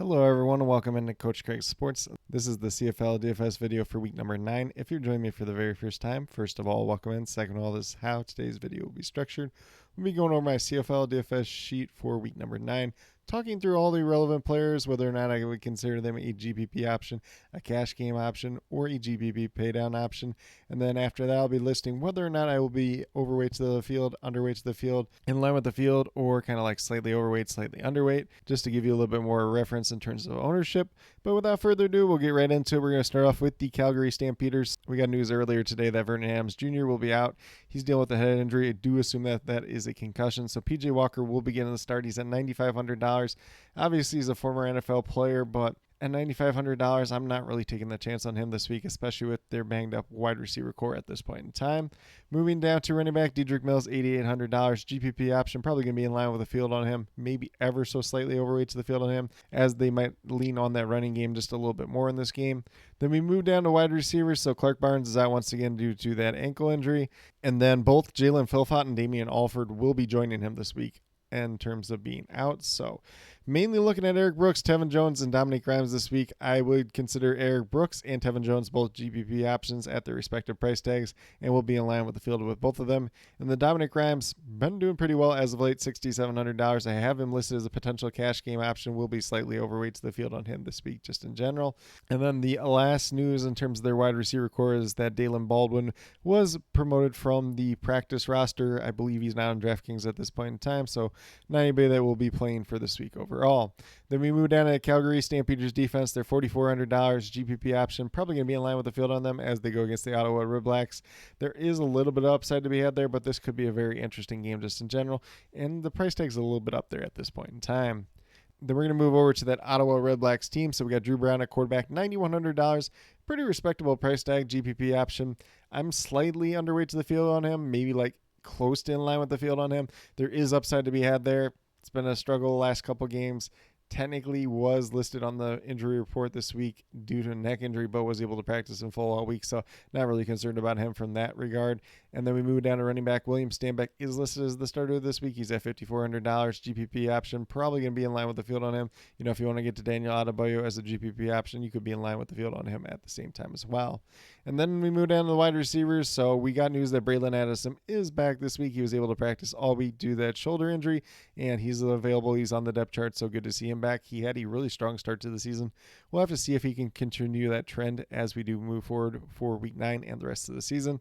Hello everyone and welcome into Coach Craig Sports. This is the CFL DFS video for week number 9. If you're joining me for the very first time, first of all, welcome in. Second of all, this is how today's video will be structured. We'll be going over my CFL DFS sheet for week number 9, talking through all the relevant players, whether or not I would consider them a GPP option, a cash game option, or a GPP paydown option. And then after that, I'll be listing whether or not I will be overweight to the field, underweight to the field, in line with the field, or kind of like slightly overweight, slightly underweight, just to give you a little bit more reference in terms of ownership. But without further ado, we'll get right into it. We're going to start off with the Calgary Stampeders. We got news earlier today that Vernon Adams Jr. will be out. He's dealing with a head injury. I do assume that that is a concussion. So PJ Walker will be getting the start. He's at $9,500. Obviously, he's a former NFL player, but at $9,500, I'm not really taking the chance on him this week, especially with their banged up wide receiver core at this point in time. Moving down to running back, Dedrick Mills, $8,800. GPP option, probably going to be in line with the field on him, maybe ever so slightly overweight to the field on him, as they might lean on that running game just a little bit more in this game. Then we move down to wide receivers, so Clark Barnes is out once again due to that ankle injury. And then both Jalen Philpott and Damian Alford will be joining him this week in terms of being out. So mainly looking at Eric Brooks, Tevin Jones, and Dominique Grimes this week. I would consider Eric Brooks and Tevin Jones both GPP options at their respective price tags, and will be in line with the field with both of them. And the Dominique Grimes, been doing pretty well as of late, $6,700. I have him listed as a potential cash game option. Will be slightly overweight to the field on him this week, just in general. And then the last news in terms of their wide receiver core is that Dalen Baldwin was promoted from the practice roster. I believe he's not on DraftKings at this point in time, so not anybody that will be playing for this week overall. Then we move down to Calgary Stampeders defense. They're $4,400 GPP option. Probably going to be in line with the field on them as they go against the Ottawa Redblacks. There is a little bit of upside to be had there, but this could be a very interesting game just in general. And the price tag's a little bit up there at this point in time. Then we're going to move over to that Ottawa Redblacks team. So we got Drew Brown at quarterback, $9,100. Pretty respectable price tag, GPP option. I'm slightly underweight to the field on him, maybe like close to in line with the field on him. There is upside to be had there. It's been a struggle the last couple games. Technically was listed on the injury report this week due to a neck injury, but was able to practice in full all week, so not really concerned about him from that regard. And then we move down to running back. William Stanback is listed as the starter this week. He's at $5,400 GPP option, probably going to be in line with the field on him. You know, if you want to get to Daniel Adebayo as a GPP option, you could be in line with the field on him at the same time as well. And then we move down to the wide receivers. So we got news that Braylon Addison is back this week. He was able to practice all week due to that shoulder injury, and he's available. He's on the depth chart, so good to see him back. He had a really strong start to the season. We'll have to see if he can continue that trend as we do move forward for week 9 and the rest of the season.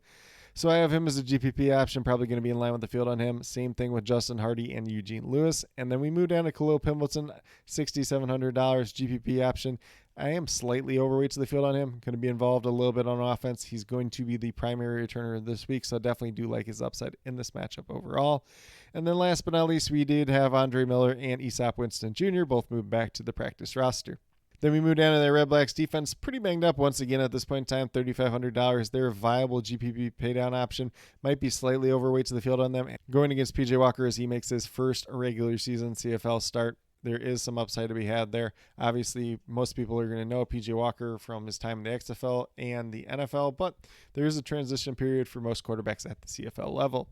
So I have him as a GPP option, probably going to be in line with the field on him. Same thing with Justin Hardy and Eugene Lewis. And then we move down to Khalil Pimbleton, $6,700 GPP option. I am slightly overweight to the field on him. Going to be involved a little bit on offense. He's going to be the primary returner this week, so definitely do like his upside in this matchup overall. And then last but not least, we did have Andre Miller and Easop Winston Jr. both moved back to the practice roster. Then we move down to the Redblacks defense, pretty banged up once again at this point in time, $3,500. They're a viable GPP paydown option. Might be slightly overweight to the field on them. Going against PJ Walker as he makes his first regular season CFL start. There is some upside to be had there. Obviously, most people are going to know PJ Walker from his time in the XFL and the NFL, but there is a transition period for most quarterbacks at the CFL level.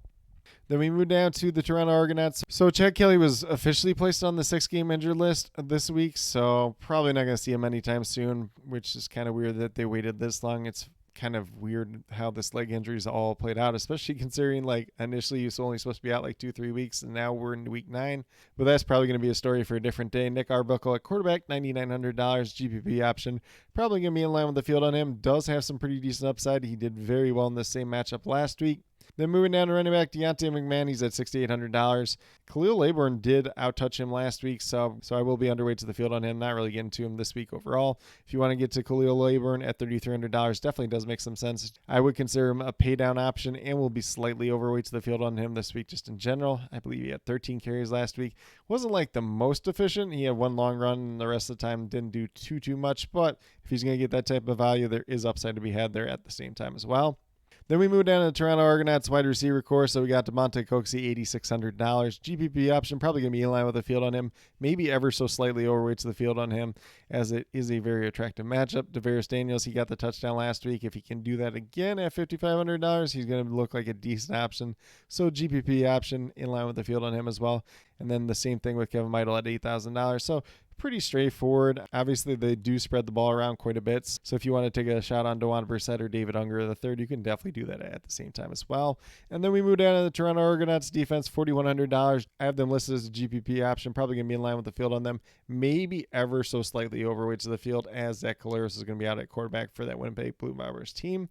Then we move down to the Toronto Argonauts. So Chad Kelly was officially placed on the 6-game injured list this week, so probably not going to see him anytime soon, which is kind of weird that they waited this long. It's kind of weird how this leg injuries all played out, especially considering like initially he was only supposed to be out like 2-3 weeks, and now we're in week 9. But that's probably going to be a story for a different day. Nick Arbuckle at quarterback, $9,900 GPP option. Probably going to be in line with the field on him. Does have some pretty decent upside. He did very well in the same matchup last week. Then moving down to running back, Deontay McMahon, he's at $6,800. Khalil Laborn did outtouch him last week, so I will be underweight to the field on him. Not really getting to him this week overall. If you want to get to Khalil Laborn at $3,300, definitely does make some sense. I would consider him a paydown option and will be slightly overweight to the field on him this week just in general. I believe he had 13 carries last week. Wasn't like the most efficient. He had one long run and the rest of the time didn't do too much, but if he's going to get that type of value, there is upside to be had there at the same time as well. Then we move down to the Toronto Argonauts wide receiver core. So we got DeMonte Coxie, $8,600. GPP option, probably going to be in line with the field on him. Maybe ever so slightly overweight to the field on him, as it is a very attractive matchup. Devarius Daniels, he got the touchdown last week. If he can do that again at $5,500, he's going to look like a decent option. So GPP option in line with the field on him as well. And then the same thing with Kevin Meidel at $8,000. So pretty straightforward. Obviously, they do spread the ball around quite a bit. So if you want to take a shot on Dewan Brissett or David Unger III, you can definitely do that at the same time as well. And then we move down to the Toronto Argonauts defense, $4,100. I have them listed as a GPP option, probably going to be in line with the field on them. Maybe ever so slightly overweight to the field, as Zach Collaros is going to be out at quarterback for that Winnipeg Blue Bombers team.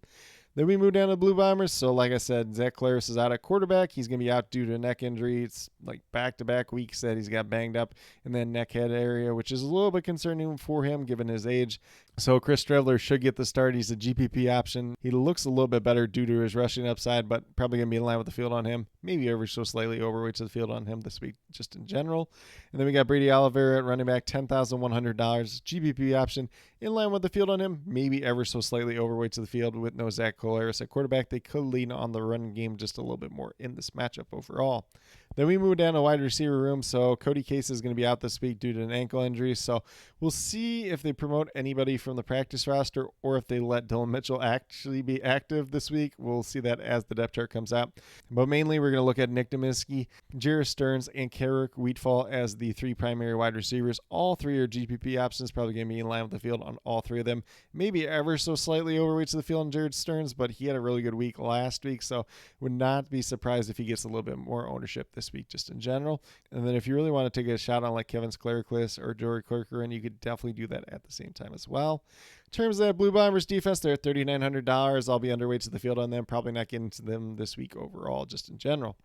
Then we move down to the Blue Bombers. So like I said, Zach Collaros is out at quarterback. He's going to be out due to a neck injury. It's like back-to-back weeks that he's got banged up in that neck head area, which is a little bit concerning for him given his age. So Chris Streveler should get the start. He's a GPP option. He looks a little bit better due to his rushing upside, but probably going to be in line with the field on him. Maybe ever so slightly overweight to the field on him this week just in general. And then we got Brady Oliveira at running back, $10,100. GPP option in line with the field on him. Maybe ever so slightly overweight to the field with no Zach Collaros at quarterback. They could lean on the run game just a little bit more in this matchup overall. Then we move down to wide receiver room. So Cody Case is going to be out this week due to an ankle injury. So we'll see if they promote anybody from the practice roster or if they let Dylan Mitchell actually be active this week. We'll see that as the depth chart comes out. But mainly we're going to look at Nick Dominski, Jairus Stearns, and Carrick Wheatfall as the three primary wide receivers. All three are GPP options, probably going to be in line with the field on all three of them. Maybe ever so slightly overweight to the field on Jairus Stearns, but he had a really good week last week, so would not be surprised if he gets a little bit more ownership this week just in general. And then if you really want to take a shot on like Kevin Sklericlis or Jory Corcoran, you could definitely do that at the same time as well. In terms of that Blue Bombers defense, they're at $3,900. I'll be underweight to the field on them. Probably not getting to them this week overall, just in general.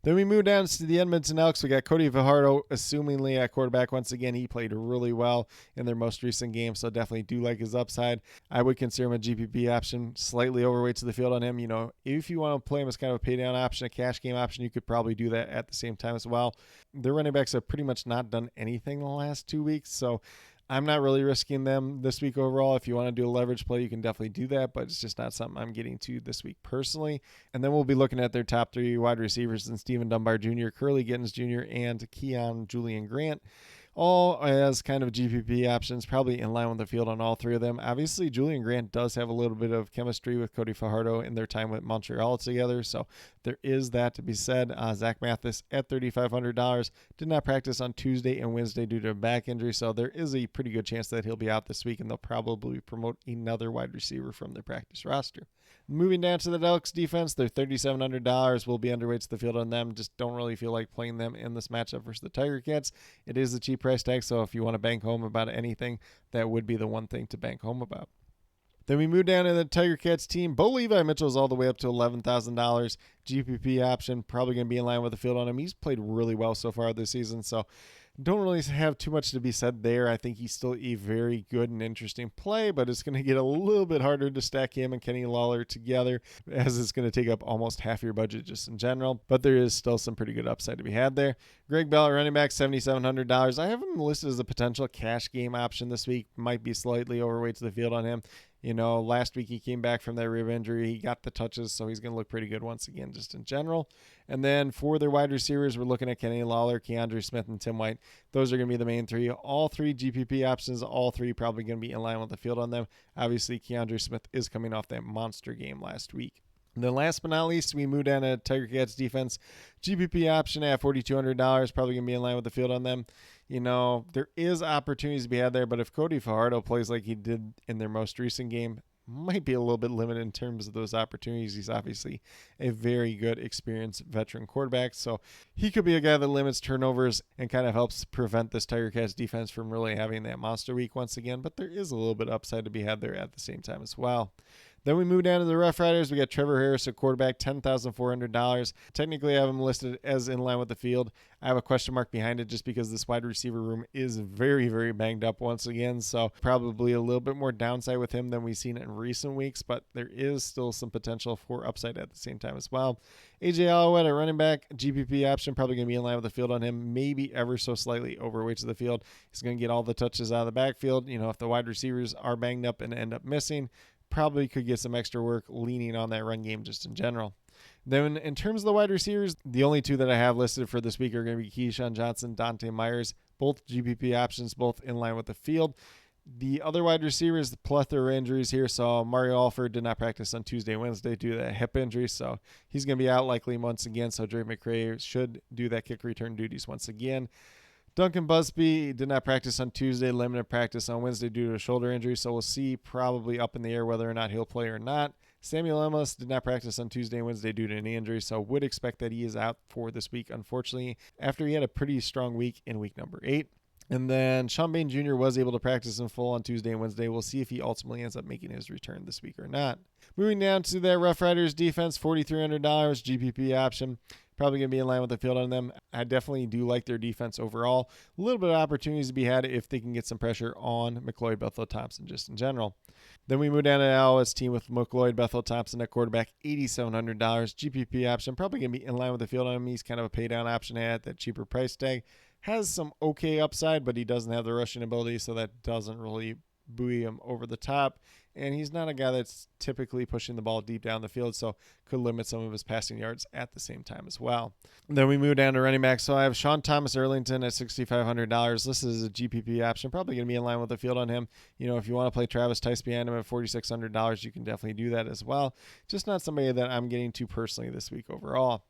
Then we move down to the Edmonton Elks. We got Cody Fajardo, assumingly at quarterback. Once again, he played really well in their most recent game, so definitely do like his upside. I would consider him a GPP option, slightly overweight to the field on him. You know, if you want to play him as kind of a pay down option, a cash game option, you could probably do that at the same time as well. Their running backs have pretty much not done anything the last 2 weeks, so I'm not really risking them this week overall. If you want to do a leverage play, you can definitely do that, but it's just not something I'm getting to this week personally. And then we'll be looking at their top three wide receivers in Stephen Dunbar Jr., Curly Gittens Jr., and Keon Julian Grant, all as kind of GPP options, probably in line with the field on all three of them. Obviously, Julian Grant does have a little bit of chemistry with Cody Fajardo in their time with Montreal together, so there is that to be said. Zach Mathis at $3,500 did not practice on Tuesday and Wednesday due to a back injury, so there is a pretty good chance that he'll be out this week, and they'll probably promote another wide receiver from their practice roster. Moving down to the Elks defense, they're $3,700. We'll be underweight to the field on them. Just don't really feel like playing them in this matchup versus the Tiger Cats. It is a cheap price tag, so if you want to bank home about anything, that would be the one thing to bank home about. Then we move down to the Tiger Cats team. Bo Levi Mitchell is all the way up to $11,000. GPP option, probably going to be in line with the field on him. He's played really well so far this season, so don't really have too much to be said there. I think he's still a very good and interesting play, but it's going to get a little bit harder to stack him and Kenny Lawler together, as it's going to take up almost half your budget just in general. But there is still some pretty good upside to be had there. Greg Bell, running back, $7,700. I have him listed as a potential cash game option this week. Might be slightly overweight to the field on him. You know, last week he came back from that rib injury. He got the touches, so he's going to look pretty good once again, just in general. And then for their wide receivers, we're looking at Kenny Lawler, Keandre Smith, and Tim White. Those are going to be the main three. All three GPP options, all three probably going to be in line with the field on them. Obviously, Keandre Smith is coming off that monster game last week. And then last but not least, we move down to Tiger Cats defense. GPP option at $4,200, probably going to be in line with the field on them. You know, there is opportunities to be had there, but if Cody Fajardo plays like he did in their most recent game, might be a little bit limited in terms of those opportunities. He's obviously a very good, experienced veteran quarterback, so he could be a guy that limits turnovers and kind of helps prevent this Tiger Cats defense from really having that monster week once again, but there is a little bit of upside to be had there at the same time as well. Then we move down to the Roughriders. We got Trevor Harris at quarterback, $10,400. Technically, I have him listed as in line with the field. I have a question mark behind it just because this wide receiver room is very, very banged up once again. So probably a little bit more downside with him than we've seen in recent weeks, but there is still some potential for upside at the same time as well. AJ Alouette at running back, GPP option, probably going to be in line with the field on him, maybe ever so slightly overweight to the field. He's going to get all the touches out of the backfield. You know, if the wide receivers are banged up and end up missing, probably could get some extra work leaning on that run game just in general. Then in terms of the wide receivers, the only two that I have listed for this week are going to be Keyshawn Johnson, Dante Myers, both GPP options, both in line with the field. The other wide receivers, the plethora of injuries here. So Mario Alford did not practice on Tuesday and Wednesday due to that hip injury, so he's going to be out likely once again. So Dre McRae should do that kick return duties once again. Duncan Busby did not practice on Tuesday, limited practice on Wednesday due to a shoulder injury, so we'll see probably up in the air whether or not he'll play or not. Samuel Ellis did not practice on Tuesday and Wednesday due to an knee injury, so would expect that he is out for this week, unfortunately, after he had a pretty strong week in week number 8. And then Sean Bain Jr. was able to practice in full on Tuesday and Wednesday. We'll see if he ultimately ends up making his return this week or not. Moving down to that Roughriders defense, $4,300 GPP option. Probably going to be in line with the field on them. I definitely do like their defense overall. A little bit of opportunities to be had if they can get some pressure on McLeod Bethel-Thompson just in general. Then we move down to the Alouettes team with McLeod Bethel-Thompson at quarterback, $8,700 GPP option. Probably going to be in line with the field on him. He's kind of a pay down option at that cheaper price tag. Has some okay upside, but he doesn't have the rushing ability, so that doesn't really buoy him over the top. And he's not a guy that's typically pushing the ball deep down the field, so could limit some of his passing yards at the same time as well. Then we move down to running back. So I have Sean Thomas Erlington at $6,500. This is a GPP option. Probably going to be in line with the field on him. You know, if you want to play Travis Tice behind him at $4,600, you can definitely do that as well. Just not somebody that I'm getting to personally this week overall.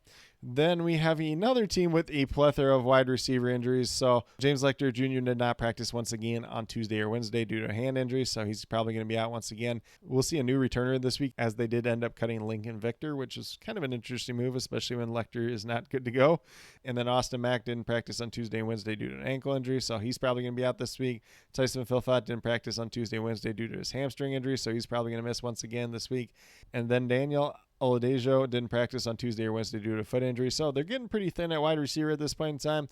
Then we have another team with a plethora of wide receiver injuries. So James Lecter Jr. did not practice once again on Tuesday or Wednesday due to a hand injury, so he's probably going to be out once again. We'll see a new returner this week, as they did end up cutting Lincoln Victor, which is kind of an interesting move, especially when Lecter is not good to go. And then Austin Mack didn't practice on Tuesday and Wednesday due to an ankle injury, so he's probably going to be out this week. Tyson Philpott didn't practice on Tuesday and Wednesday due to his hamstring injury, so he's probably going to miss once again this week. And then Daniel Oladejo didn't practice on Tuesday or Wednesday due to a foot injury. So they're getting pretty thin at wide receiver at this point in time.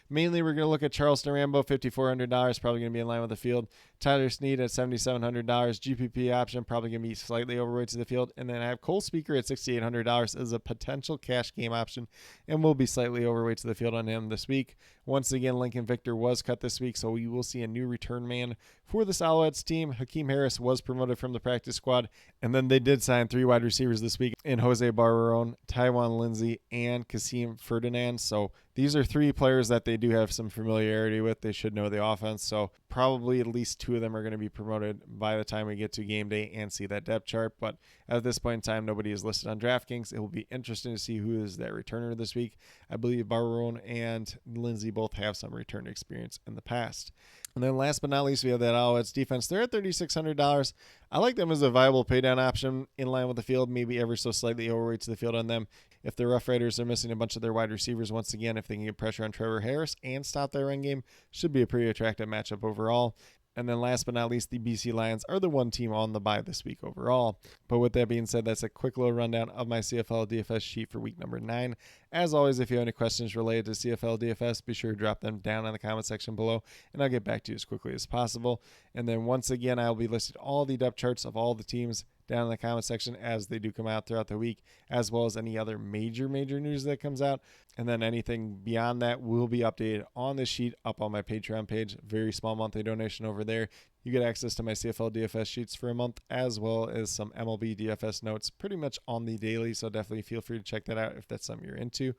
Mainly, we're going to look at Charleston Rambo, $5,400, probably going to be in line with the field. Tyler Snead at $7,700, GPP option, probably going to be slightly overweight to the field. And then I have Cole Speaker at $6,800 as a potential cash game option, and will be slightly overweight to the field on him this week. Once again, Lincoln Victor was cut this week, so we will see a new return man for this Alouettes team. Hakeem Harris was promoted from the practice squad, and then they did sign 3 wide receivers this week in Jose Barberón, Taiwan Lindsay, and Kasim Ferdinand. So these are 3 players that they do have some familiarity with. They should know the offense, so probably at least 2 of them are going to be promoted by the time we get to game day and see that depth chart. But at this point in time, nobody is listed on DraftKings. It will be interesting to see who is that returner this week. I believe Barberón and Lindsay both have some return experience in the past. And then last but not least, we have that Alouettes defense. They're at $3,600. I like them as a viable paydown option in line with the field, maybe ever so slightly overweight to the field on them. If the Roughriders are missing a bunch of their wide receivers once again, if they can get pressure on Trevor Harris and stop their run game, should be a pretty attractive matchup overall. And then last but not least, the BC Lions are the one team on the bye this week overall. But with that being said, that's a quick little rundown of my CFL DFS sheet for week number 9. As always, if you have any questions related to CFL DFS, be sure to drop them down in the comment section below, and I'll get back to you as quickly as possible. And then once again, I'll be listing all the depth charts of all the teams down in the comment section as they do come out throughout the week, as well as any other major news that comes out. And then anything beyond that will be updated on this sheet up on my Patreon page. Very small monthly donation over there. You get access to my CFL DFS sheets for a month, as well as some MLB DFS notes pretty much on the daily, so definitely feel free to check that out if that's something you're into.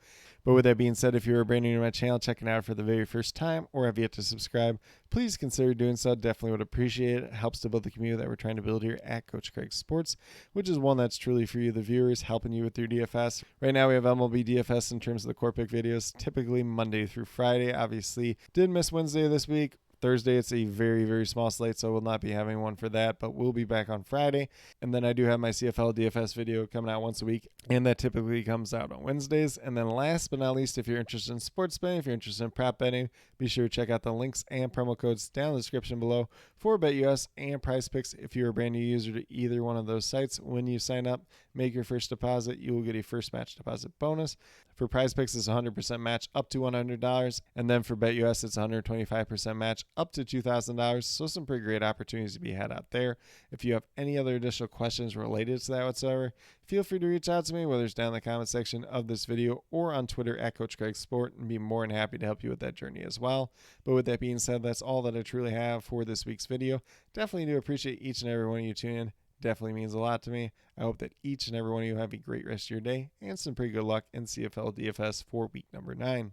But with that being said, if you're brand new to my channel, checking out for the very first time, or have yet to subscribe, please consider doing so. Definitely would appreciate it. It helps to build the community that we're trying to build here at Coach Craig Sports, which is one that's truly for you, the viewers, helping you with your DFS. Right now we have MLB DFS in terms of the core pick videos, typically Monday through Friday. Obviously, did miss Wednesday this week. Thursday, it's a very small slate, so we'll not be having one for that, but we'll be back on Friday. And then I do have my CFL DFS video coming out once a week, and that typically comes out on Wednesdays. And then last but not least, if you're interested in sports betting, if you're interested in prop betting, be sure to check out the links and promo codes down in the description below for BetUS and PrizePicks. If you're a brand new user to either one of those sites, when you sign up, make your first deposit, you will get a first match deposit bonus. For PrizePicks, it's 100% match up to $100, and then for BetUS, it's 125% match up to $2,000. So some pretty great opportunities to be had out there. If you have any other additional questions related to that whatsoever, feel free to reach out to me, whether it's down in the comment section of this video or on Twitter at Coach Craig Sport, and be more than happy to help you with that journey as well. But with that being said, that's all that I truly have for this week's video. Definitely do appreciate each and every one of you tuning in. Definitely means a lot to me. I hope that each and every one of you have a great rest of your day and some pretty good luck in CFL DFS for week number 9.